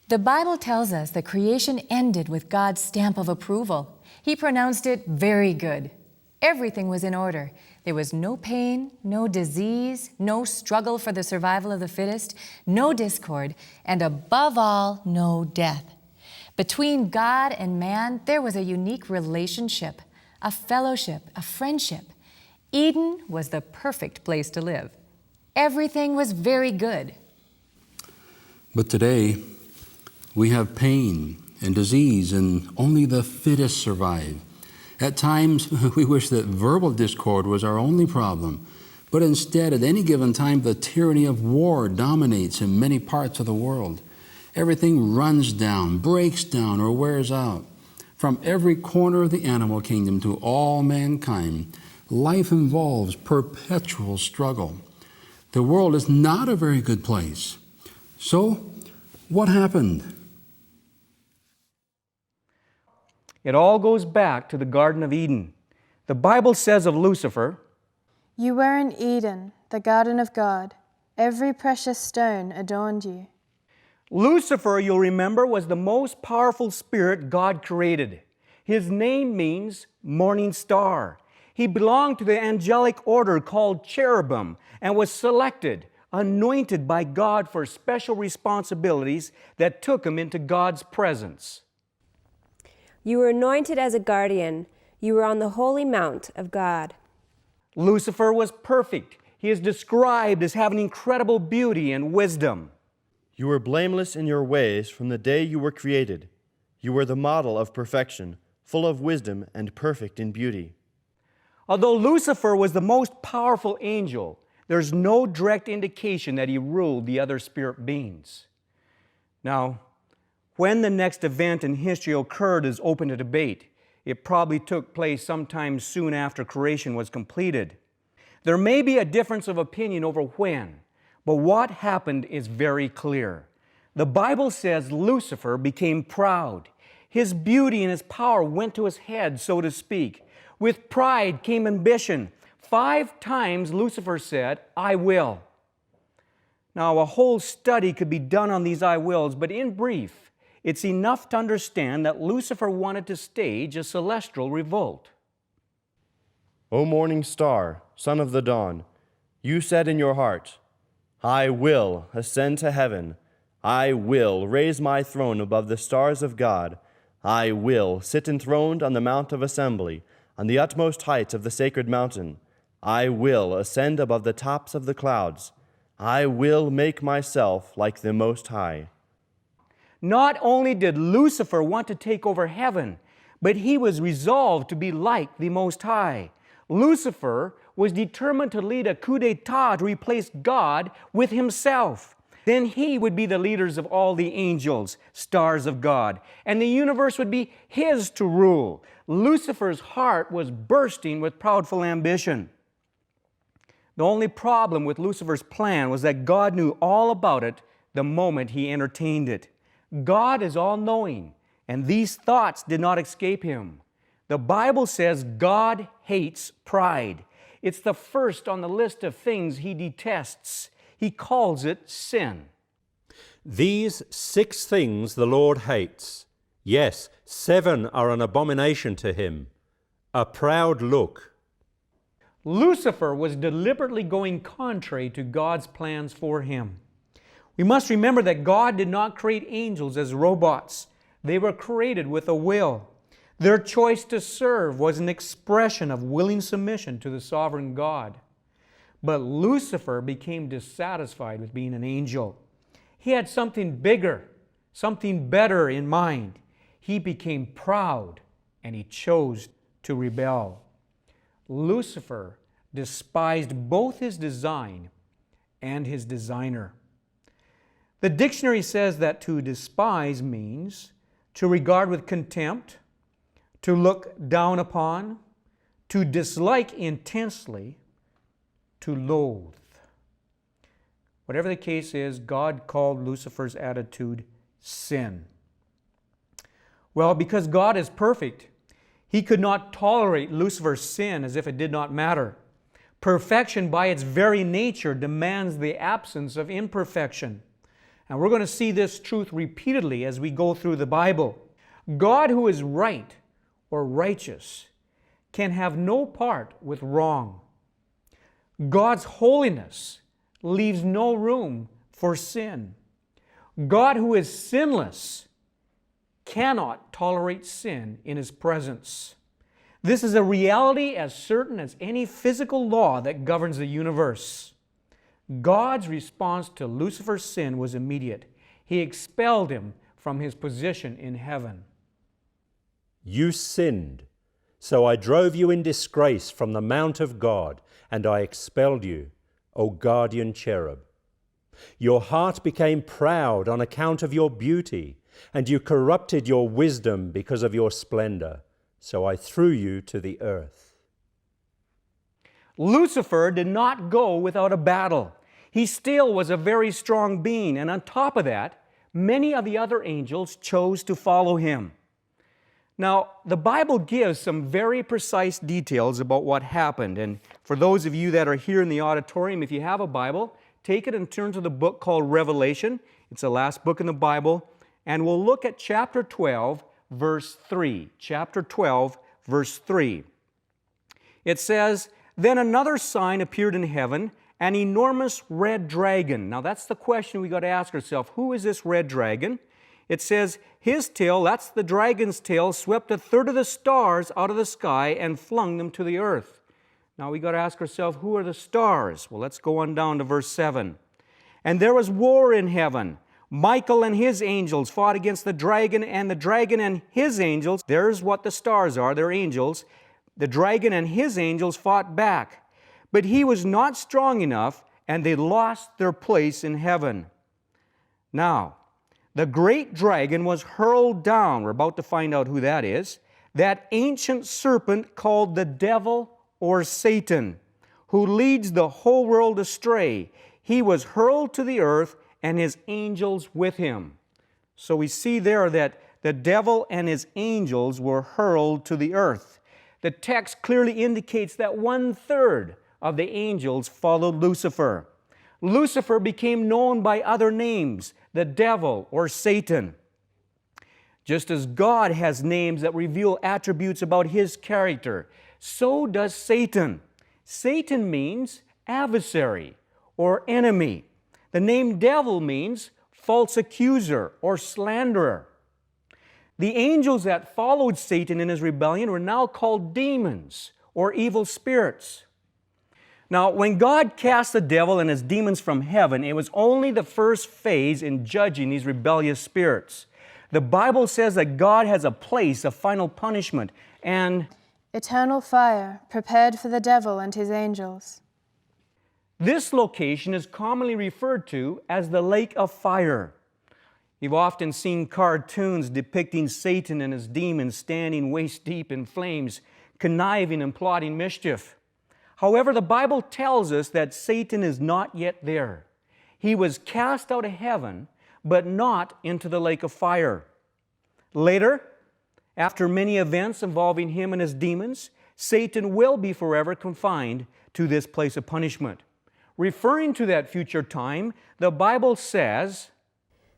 The Bible tells us that creation ended with God's stamp of approval. He pronounced it very good. Everything was in order. There was no pain, no disease, no struggle for the survival of the fittest, no discord, and above all, no death. Between God and man, there was a unique relationship, a fellowship, a friendship. Eden was the perfect place to live. Everything was very good. But today, we have pain and disease, and only the fittest survive. At times, we wish that verbal discord was our only problem, but instead, at any given time, the tyranny of war dominates in many parts of the world. Everything runs down, breaks down, or wears out. From every corner of the animal kingdom to all mankind, life involves perpetual struggle. The world is not a very good place. So, what happened? It all goes back to the Garden of Eden. The Bible says of Lucifer, "You were in Eden, the garden of God. Every precious stone adorned you." Lucifer, you'll remember, was the most powerful spirit God created. His name means morning star. He belonged to the angelic order called cherubim and was selected, anointed by God for special responsibilities that took him into God's presence. You were anointed as a guardian. You were on the holy mount of God. Lucifer was perfect. He is described as having incredible beauty and wisdom. You were blameless in your ways from the day you were created. You were the model of perfection, full of wisdom and perfect in beauty. Although Lucifer was the most powerful angel, there's no direct indication that he ruled the other spirit beings. Now, when the next event in history occurred is open to debate. It probably took place sometime soon after creation was completed. There may be a difference of opinion over when, but what happened is very clear. The Bible says Lucifer became proud. His beauty and his power went to his head, so to speak. With pride came ambition. 5 times Lucifer said, "I will." Now, a whole study could be done on these "I wills," but in brief, it's enough to understand that Lucifer wanted to stage a celestial revolt. O morning star, son of the dawn, you said in your heart, "I will ascend to heaven. I will raise my throne above the stars of God. I will sit enthroned on the Mount of Assembly, on the utmost heights of the sacred mountain. I will ascend above the tops of the clouds. I will make myself like the Most High." Not only did Lucifer want to take over heaven, but he was resolved to be like the Most High. Lucifer was determined to lead a coup d'etat to replace God with himself. Then he would be the leaders of all the angels, stars of God, and the universe would be his to rule. Lucifer's heart was bursting with proudful ambition. The only problem with Lucifer's plan was that God knew all about it the moment he entertained it. God is all-knowing, and these thoughts did not escape him. The Bible says God hates pride. It's the first on the list of things he detests. He calls it sin. These 6 things the Lord hates. Yes, 7 are an abomination to him. A proud look. Lucifer was deliberately going contrary to God's plans for him. We must remember that God did not create angels as robots. They were created with a will. Their choice to serve was an expression of willing submission to the sovereign God. But Lucifer became dissatisfied with being an angel. He had something bigger, something better in mind. He became proud and he chose to rebel. Lucifer despised both his design and his designer. The dictionary says that to despise means to regard with contempt, to look down upon, to dislike intensely, to loathe. Whatever the case is, God called Lucifer's attitude sin. Well, because God is perfect, He could not tolerate Lucifer's sin as if it did not matter. Perfection by its very nature demands the absence of imperfection. And we're going to see this truth repeatedly as we go through the Bible. God, who is right or righteous, can have no part with wrong. God's holiness leaves no room for sin. God, who is sinless, cannot tolerate sin in His presence. This is a reality as certain as any physical law that governs the universe. God's response to Lucifer's sin was immediate. He expelled him from his position in heaven. You sinned, so I drove you in disgrace from the mount of God, and I expelled you, O guardian cherub. Your heart became proud on account of your beauty, and you corrupted your wisdom because of your splendor, so I threw you to the earth. Lucifer did not go without a battle. He still was a very strong being, and on top of that, many of the other angels chose to follow him. Now, the Bible gives some very precise details about what happened, and for those of you that are here in the auditorium, if you have a Bible, take it and turn to the book called Revelation. It's the last book in the Bible, and we'll look at chapter 12, verse 3. Chapter 12, verse 3. It says, "Then another sign appeared in heaven, an enormous red dragon." Now that's the question we got to ask ourselves. Who is this red dragon? It says, "His tail," that's the dragon's tail, "swept a third of the stars out of the sky and flung them to the earth." Now we got to ask ourselves, who are the stars? Well, let's go on down to verse 7. "And there was war in heaven. Michael and his angels fought against the dragon and his angels." There's what the stars are, they're angels. "The dragon and his angels fought back. But he was not strong enough, and they lost their place in heaven." Now, the great dragon was hurled down. We're about to find out who that is. That ancient serpent called the devil or Satan, who leads the whole world astray. He was hurled to the earth, and his angels with him. So we see there that the devil and his angels were hurled to the earth. The text clearly indicates that 1/3 of the angels followed Lucifer. Lucifer became known by other names, the devil or Satan. Just as God has names that reveal attributes about His character, so does Satan. Satan means adversary or enemy. The name devil means false accuser or slanderer. The angels that followed Satan in his rebellion were now called demons or evil spirits. Now, when God cast the devil and his demons from heaven, it was only the first phase in judging these rebellious spirits. The Bible says that God has a place of final punishment and eternal fire prepared for the devil and his angels. this location is commonly referred to as the lake of fire. You've often seen cartoons depicting Satan and his demons standing waist deep in flames, conniving and plotting mischief. However, the Bible tells us that Satan is not yet there. He was cast out of heaven, but not into the lake of fire. Later, after many events involving him and his demons, Satan will be forever confined to this place of punishment. Referring to that future time, the Bible says,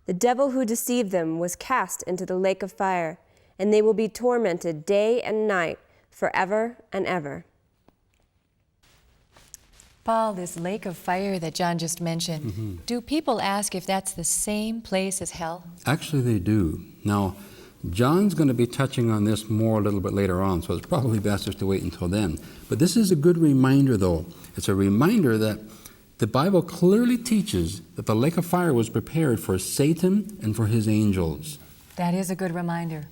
"The devil who deceived them was cast into the lake of fire, and they will be tormented day and night forever and ever." Paul, this lake of fire that John just mentioned, do people ask if that's the same place as hell? Actually, they do. Now, John's going to be touching on this more a little bit later on, so it's probably best just to wait until then. But this is a good reminder, though. It's a reminder that the Bible clearly teaches that the lake of fire was prepared for Satan and for his angels. That is a good reminder.